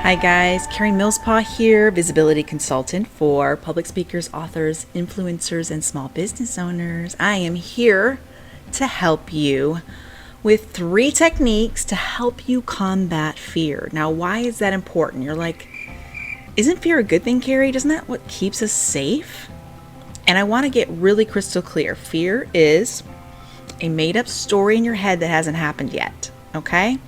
Hi guys, Carrie Millspaw here, visibility consultant for public speakers, authors, influencers, and small business owners. I am here to help you with 3 techniques to help you combat fear. Now, why is that important? You're like, isn't fear a good thing, Carrie? Isn't that what keeps us safe? And I want to get really crystal clear. Fear is a made-up story in your head that hasn't happened yet, okay?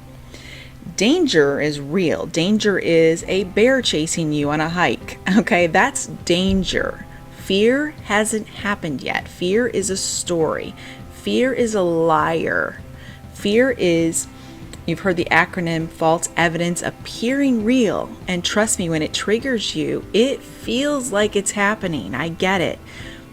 Danger is real. Danger is a bear chasing you on a hike. Okay, that's danger. Fear hasn't happened yet. Fear is a story. Fear is a liar. Fear is, you've heard the acronym false evidence appearing real. And trust me, when it triggers you, it feels like it's happening. I get it.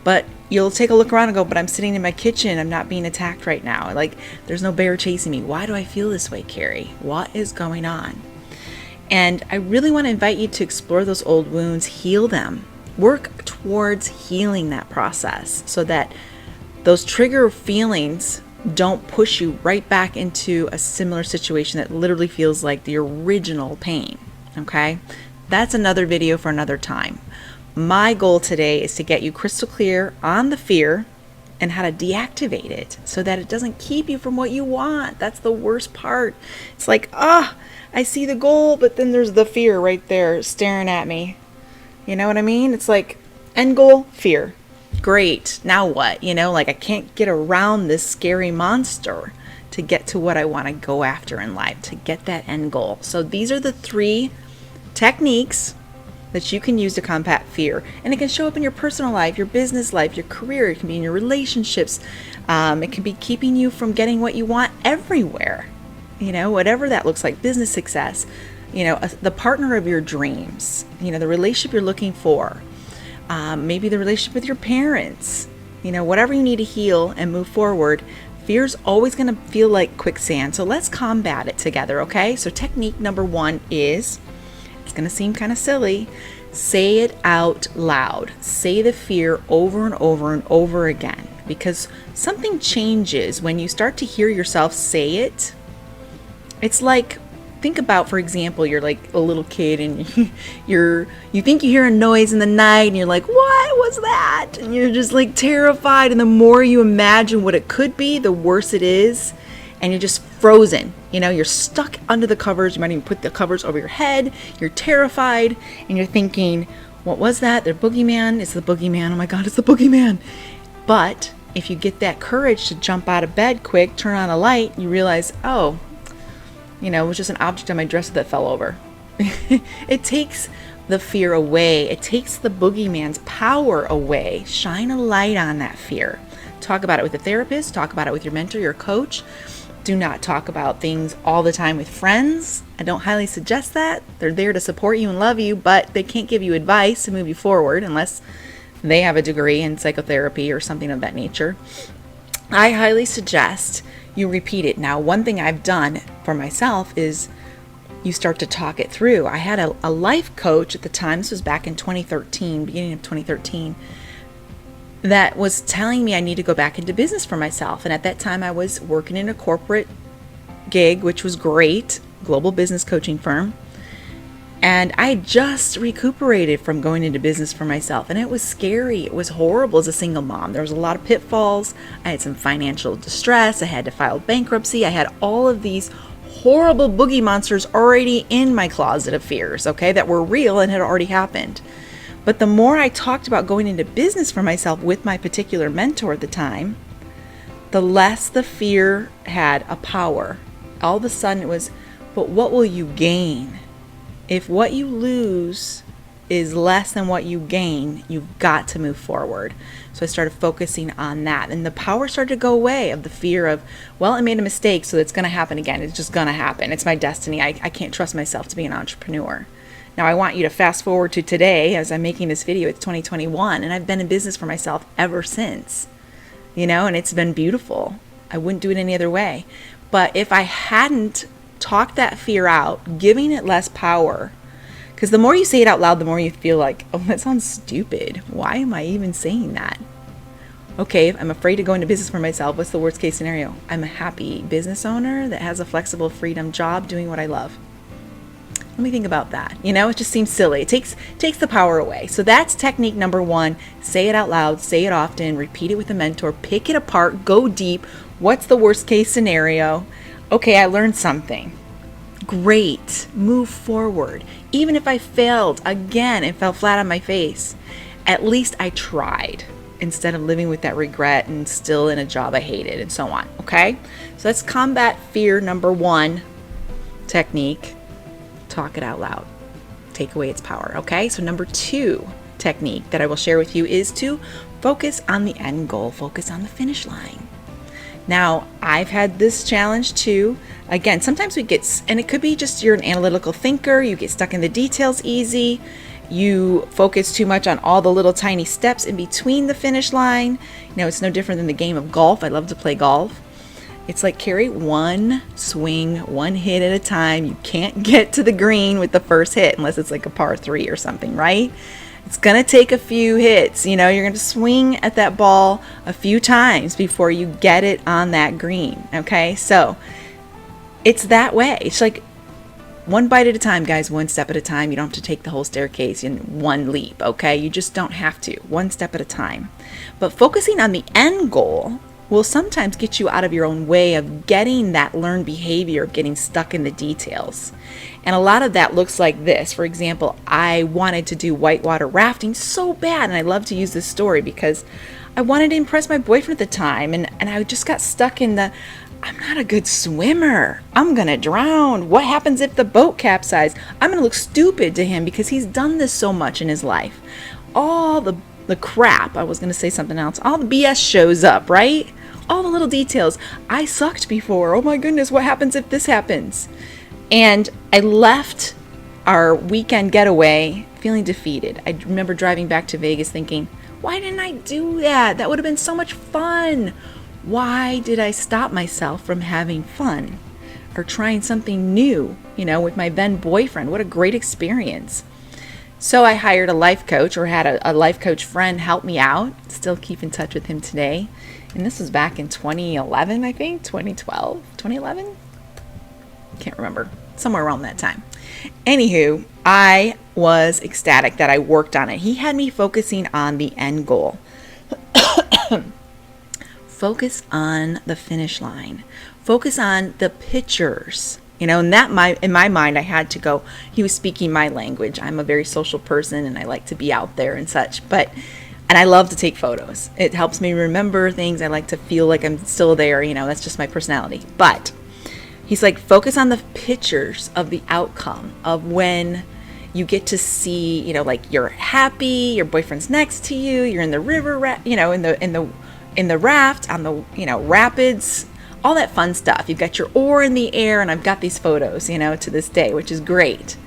But you'll take a look around and go, but I'm sitting in my kitchen. I'm not being attacked right now. Like, there's no bear chasing me. Why do I feel this way, Carrie? What is going on? And I really want to invite you to explore those old wounds, heal them, work towards healing that process so that those trigger feelings don't push you right back into a similar situation that literally feels like the original pain. Okay? That's another video for another time. My goal today is to get you crystal clear on the fear and how to deactivate it so that it doesn't keep you from what you want. That's the worst part. It's like, I see the goal, but then there's the fear right there staring at me. You know what I mean? It's like, end goal, fear. Great. Now what? Like I can't get around this scary monster to get to what I want to go after in life, to get that end goal. So these are the 3 techniques that you can use to combat fear. And it can show up in your personal life, your business life, your career. It can be in your relationships. It can be keeping you from getting what you want everywhere. Whatever that looks like, business success, the partner of your dreams, the relationship you're looking for, maybe the relationship with your parents, whatever you need to heal and move forward. Fear's always going to feel like quicksand. So let's combat it together, okay? So technique number 1 is, it's going to seem kind of silly. Say it out loud. Say the fear over and over and over again, because something changes when you start to hear yourself say it. It's like, think about, for example, you're like a little kid and you think you hear a noise in the night and you're like, what was that? And you're just like terrified. And the more you imagine what it could be, the worse it is. And you're just frozen. You're stuck under the covers. You might even put the covers over your head. You're terrified and you're thinking, what was that? The boogeyman? It's the boogeyman. Oh my God, it's the boogeyman. But if you get that courage to jump out of bed quick, turn on a light, you realize, it was just an object on my dresser that fell over. It takes the fear away. It takes the boogeyman's power away. Shine a light on that fear. Talk about it with a therapist. Talk about it with your mentor, your coach. Do not talk about things all the time with friends. I don't highly suggest that. They're there to support you and love you, but they can't give you advice to move you forward unless they have a degree in psychotherapy or something of that nature. I highly suggest you repeat it. Now, one thing I've done for myself is you start to talk it through. I had a life coach at the time. This was back in 2013, beginning of 2013. That was telling me I need to go back into business for myself. And at that time I was working in a corporate gig, which was great, global business coaching firm. And I just recuperated from going into business for myself. And it was scary. It was horrible as a single mom. There was a lot of pitfalls. I had some financial distress. I had to file bankruptcy. I had all of these horrible boogie monsters already in my closet of fears, okay, that were real and had already happened. But the more I talked about going into business for myself with my particular mentor at the time, the less the fear had a power. All of a sudden it was, but what will you gain? If what you lose is less than what you gain, you've got to move forward. So I started focusing on that. And the power started to go away of the fear of, well, I made a mistake, so it's going to happen again. It's just going to happen. It's my destiny. I can't trust myself to be an entrepreneur. Now, I want you to fast forward to today as I'm making this video. It's 2021, and I've been in business for myself ever since, and it's been beautiful. I wouldn't do it any other way. But if I hadn't talked that fear out, giving it less power, because the more you say it out loud, the more you feel like, oh, that sounds stupid. Why am I even saying that? Okay, if I'm afraid to go into business for myself, what's the worst case scenario? I'm a happy business owner that has a flexible freedom job doing what I love. Let me think about that. It just seems silly. It takes the power away. So that's technique number 1. Say it out loud, say it often, repeat it with a mentor, pick it apart, go deep. What's the worst case scenario? Okay, I learned something. Great. Move forward. Even if I failed again and fell flat on my face, at least I tried, instead of living with that regret and still in a job I hated and so on. Okay? So let's combat fear number 1 technique. Talk it out loud. Take away its power. Okay? So number 2 technique that I will share with you is to focus on the end goal. Focus on the finish line. Now, I've had this challenge too. Again, sometimes we get, and it could be just you're an analytical thinker, you get stuck in the details easy, you focus too much on all the little tiny steps in between the finish line. It's no different than the game of golf. I love to play golf. It's like carry one swing, one hit at a time. You can't get to the green with the first hit unless it's like a par 3 or something, right? It's going to take a few hits. You're going to swing at that ball a few times before you get it on that green. Okay. So it's that way. It's like one bite at a time, guys, one step at a time. You don't have to take the whole staircase in one leap. Okay. You just don't have to, one step at a time. But focusing on the end goal will sometimes get you out of your own way of getting that learned behavior, getting stuck in the details. And a lot of that looks like this. For example, I wanted to do whitewater rafting so bad, and I love to use this story because I wanted to impress my boyfriend at the time, and I just got stuck in I'm not a good swimmer. I'm going to drown. What happens if the boat capsizes? I'm going to look stupid to him because he's done this so much in his life. All the crap, I was going to say something else, all the BS shows up, right? All the little details. I sucked before. Oh my goodness, what happens if this happens? And I left our weekend getaway feeling defeated. I remember driving back to Vegas thinking, why didn't I do that? That would have been so much fun. Why did I stop myself from having fun or trying something new, with my then boyfriend? What a great experience. So I hired a life coach, or had a life coach friend help me out. Still keep in touch with him today. And this was back in 2011, I think, 2012, 2011? Can't remember. Somewhere around that time. Anywho, I was ecstatic that I worked on it. He had me focusing on the end goal. Focus on the finish line. Focus on the pictures. And that in my mind, I had to go, he was speaking my language. I'm a very social person and I like to be out there and such. And I love to take photos. It helps me remember things. I like to feel like I'm still there. That's just my personality. But he's like, focus on the pictures of the outcome of when you get to see, like you're happy, your boyfriend's next to you, you're in the river, in the raft, on the, rapids, all that fun stuff. You've got your oar in the air, and I've got these photos, to this day, which is great.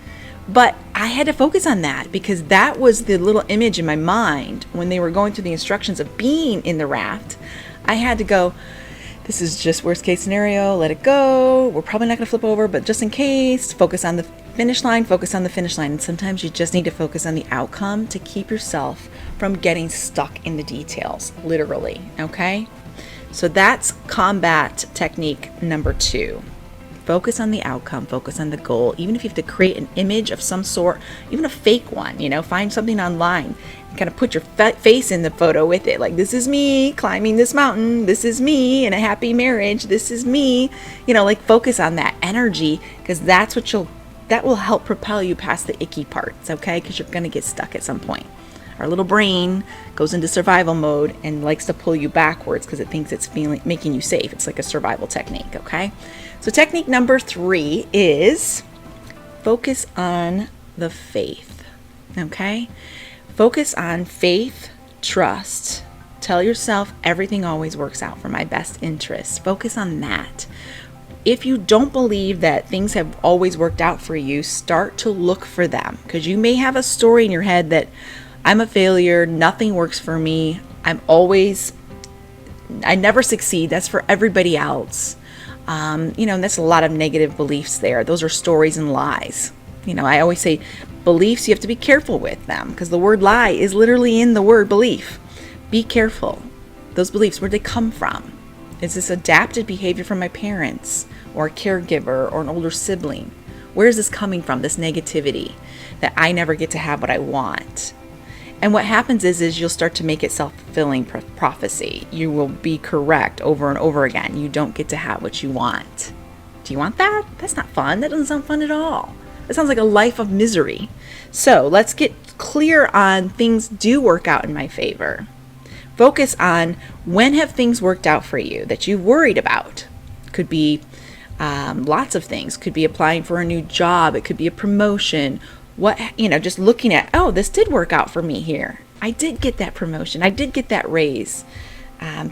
But I had to focus on that because that was the little image in my mind when they were going through the instructions of being in the raft. I had to go, this is just worst case scenario, let it go. We're probably not going to flip over, but just in case, focus on the finish line, focus on the finish line. And sometimes you just need to focus on the outcome to keep yourself from getting stuck in the details, literally, okay? So that's combat technique number 2. Focus on the outcome, focus on the goal. Even if you have to create an image of some sort, even a fake one, find something online and kind of put your face in the photo with it. Like, this is me climbing this mountain. This is me in a happy marriage. This is me, focus on that energy because that will help propel you past the icky parts, okay? Because you're going to get stuck at some point. Our little brain goes into survival mode and likes to pull you backwards because it thinks it's making you safe. It's like a survival technique, okay? So technique number 3 is focus on the faith, okay? Focus on faith, trust. Tell yourself everything always works out for my best interest. Focus on that. If you don't believe that things have always worked out for you, start to look for them because you may have a story in your head that I'm a failure, nothing works for me, I never succeed, that's for everybody else. And that's a lot of negative beliefs there. Those are stories and lies. I always say beliefs, you have to be careful with them because the word lie is literally in the word belief. Be careful. Those beliefs, where'd they come from? Is this adapted behavior from my parents or a caregiver or an older sibling? Where is this coming from, this negativity that I never get to have what I want? And what happens is you'll start to make it self-fulfilling prophecy. You will be correct over and over again. You don't get to have what you want. Do you want that? That's not fun. That doesn't sound fun at all. It sounds like a life of misery. So let's get clear on things do work out in my favor. Focus on when have things worked out for you that you worried about. Could be lots of things. Could be applying for a new job. It could be a promotion. Just looking at, oh, this did work out for me here. I did get that promotion. I did get that raise.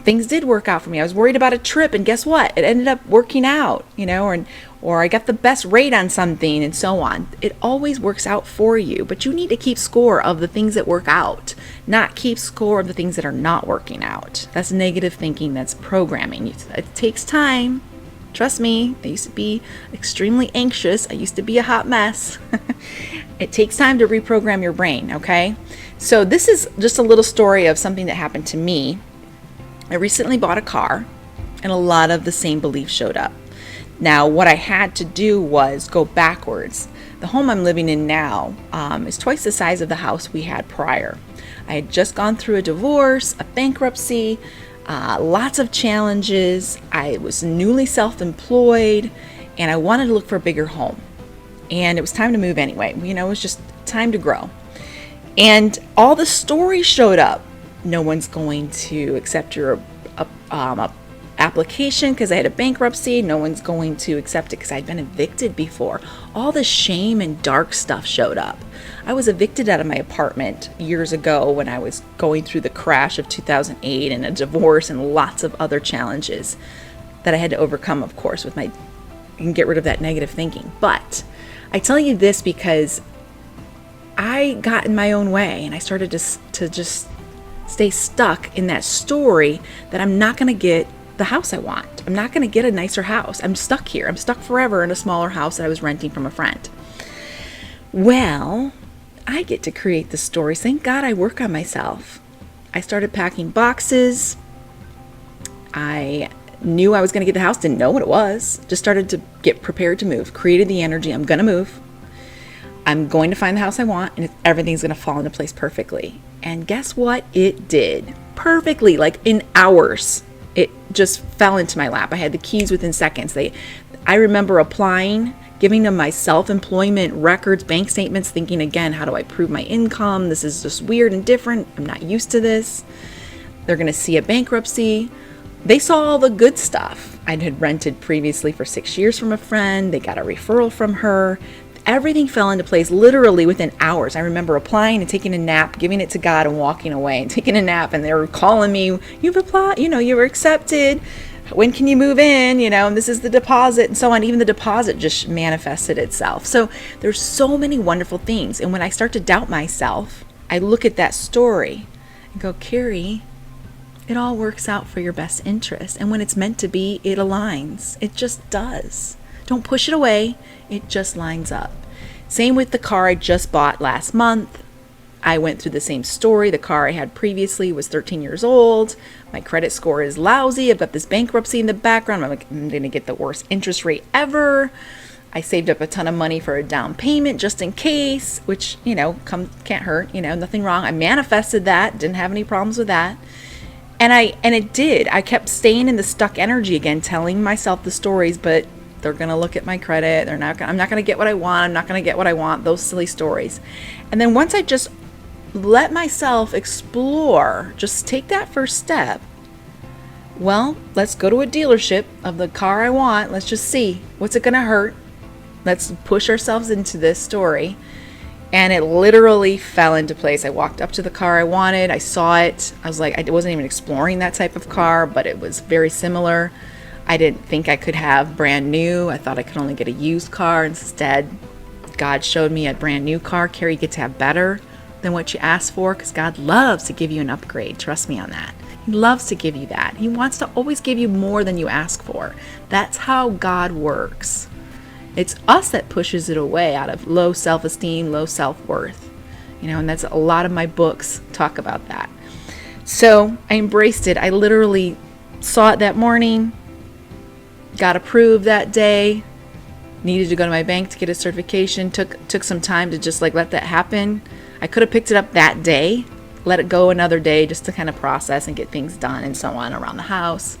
Things did work out for me. I was worried about a trip, and guess what? It ended up working out, or I got the best rate on something, and so on. It always works out for you, but you need to keep score of the things that work out, not keep score of the things that are not working out. That's negative thinking. That's programming. It takes time. Trust me, I used to be extremely anxious. I used to be a hot mess. It takes time to reprogram your brain, okay? So this is just a little story of something that happened to me. I recently bought a car, and a lot of the same beliefs showed up. Now, what I had to do was go backwards. The home I'm living in now is twice the size of the house we had prior. I had just gone through a divorce, a bankruptcy, lots of challenges. I was newly self-employed, and I wanted to look for a bigger home. And it was time to move anyway. It was just time to grow. And all the stories showed up. No one's going to accept your application because I had a bankruptcy. No one's going to accept it because I'd been evicted before. All the shame and dark stuff showed up. I was evicted out of my apartment years ago when I was going through the crash of 2008 and a divorce and lots of other challenges that I had to overcome, of course, and get rid of that negative thinking. But I tell you this because I got in my own way, and I started to just stay stuck in that story that I'm not going to get the house I want. I'm not going to get a nicer house. I'm stuck here. I'm stuck forever in a smaller house that I was renting from a friend. Well, I get to create the stories. Thank God I work on myself. I started packing boxes. I knew I was going to get the house, didn't know what it was. Just started to get prepared to move. Created the energy. I'm going to move. I'm going to find the house I want, and everything's going to fall into place perfectly. And guess what? It did. Perfectly, like in hours. It just fell into my lap. I had the keys within seconds. I remember applying, giving them my self-employment records, bank statements, thinking again, how do I prove my income? This is just weird and different. I'm not used to this. They're going to see a bankruptcy. They saw all the good stuff. I had rented previously for 6 years from a friend. They got a referral from her. Everything fell into place literally within hours. I remember applying and taking a nap, giving it to God and walking away and taking a nap. And they were calling me, you've applied, you were accepted. When can you move in? And this is the deposit and so on. Even the deposit just manifested itself. So there's so many wonderful things. And when I start to doubt myself, I look at that story and go, Carrie, it all works out for your best interest. And when it's meant to be, it aligns. It just does. Don't push it away. It just lines up. Same with the car I just bought last month. I went through the same story. The car I had previously was 13 years old. My credit score is lousy. I've got this bankruptcy in the background. I'm going to get the worst interest rate ever. I saved up a ton of money for a down payment just in case, which, can't hurt, nothing wrong. I manifested that, didn't have any problems with that. And it did. I kept staying in the stuck energy again, telling myself the stories, but they're going to look at my credit. I'm not going to get what I want. I'm not going to get what I want. Those silly stories. And then once I just let myself explore, just take that first step. Well, let's go to a dealership of the car I want. Let's just see. What's it going to hurt? Let's push ourselves into this story. And it literally fell into place. I walked up to the car I wanted. I saw it. I was like, I wasn't even exploring that type of car, but it was very similar. I didn't think I could have brand new. I thought I could only get a used car. Instead, God showed me a brand new car. Carrie, you get to have better than what you asked for, because God loves to give you an upgrade. Trust me on that. He loves to give you that. He wants to always give you more than you ask for. That's how God works. It's us that pushes it away out of low self-esteem, low self-worth. And that's a lot of my books talk about that. So I embraced it. I literally saw it that morning, got approved that day, needed to go to my bank to get a certification. Took some time to just like let that happen. I could have picked it up that day, let it go another day just to kind of process and get things done and so on around the house.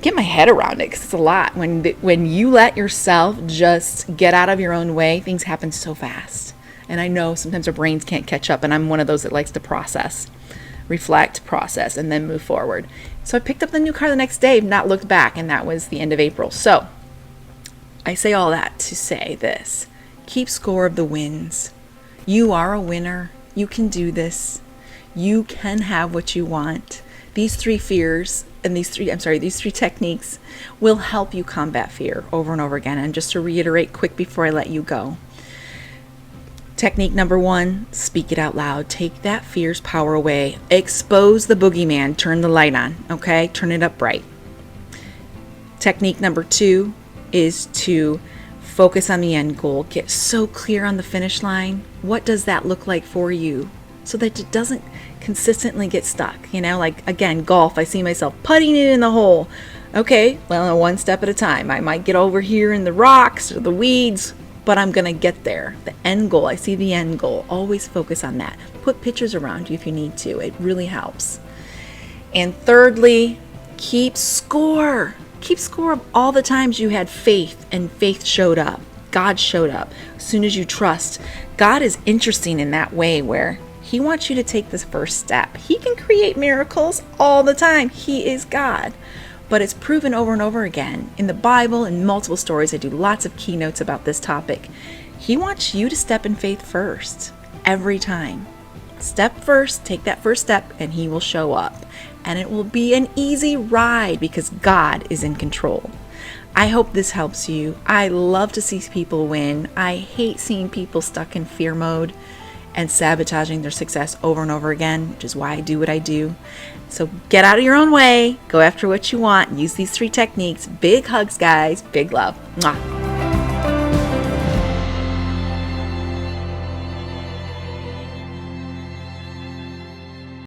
Get my head around it, because it's a lot. When you let yourself just get out of your own way, things happen so fast. And I know sometimes our brains can't catch up, and I'm one of those that likes to process, reflect, process, and then move forward. So I picked up the new car the next day, not looked back, and that was the end of April. So I say all that to say this: keep score of the wins. You are a winner. You can do this. You can have what you want. These three techniques will help you combat fear over and over again. And just to reiterate quick before I let you go. Technique number 1, speak it out loud. Take that fear's power away. Expose the boogeyman. Turn the light on, okay? Turn it up bright. Technique number 2 is to focus on the end goal. Get so clear on the finish line. What does that look like for you? So that it doesn't consistently get stuck. Like, again, golf, I see myself putting it in the hole. Okay, well, one step at a time. I might get over here in the rocks or the weeds, but I'm going to get there. The end goal, I see the end goal. Always focus on that. Put pictures around you if you need to. It really helps. And thirdly, keep score. Keep score of all the times you had faith and faith showed up. God showed up. As soon as you trust, God is interesting in that way where He wants you to take this first step. He can create miracles all the time. He is God. But it's proven over and over again in the Bible and multiple stories. I do lots of keynotes about this topic. He wants you to step in faith first, every time. Step first, take that first step, and He will show up. And it will be an easy ride because God is in control. I hope this helps you. I love to see people win. I hate seeing people stuck in fear mode and sabotaging their success over and over again, which is why I do what I do. So get out of your own way, go after what you want, use these 3 techniques. Big hugs, guys. Big love. Mwah.